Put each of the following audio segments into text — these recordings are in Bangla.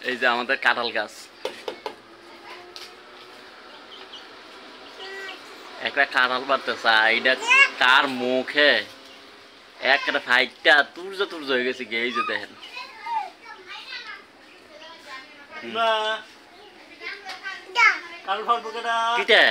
এই যে আমাদের কাঁঠাল গাছ, একটা কাঁঠাল পারতেছে, এইটা কার মুখে একটা ফাইটটা তুর্য তুর্য হয়ে গেছে। এই যে দেখেন কিটা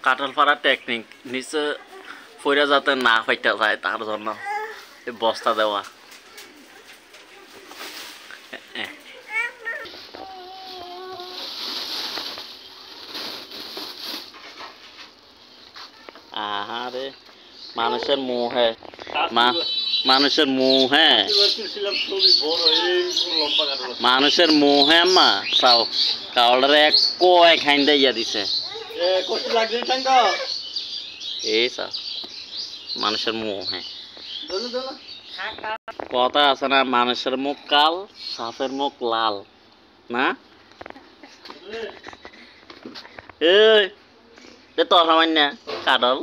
কাঁঠাল ফাড়ার টেকনিক নিচে ফইরা যাতে না ফাইটা যায় তার জন্য এই বস্তা দেওয়া। আহারে মানুষের মোহে মানুষের মোহে মানুষের মোহে মা চাও কাউলরে এক কয় খাইন দিয়া দিছে এই চা মানুষের মোহে। কথা আছে না, মানুষের মুখ কাল সাপের মুখ লাল না। এই তোর সামান্য কাটল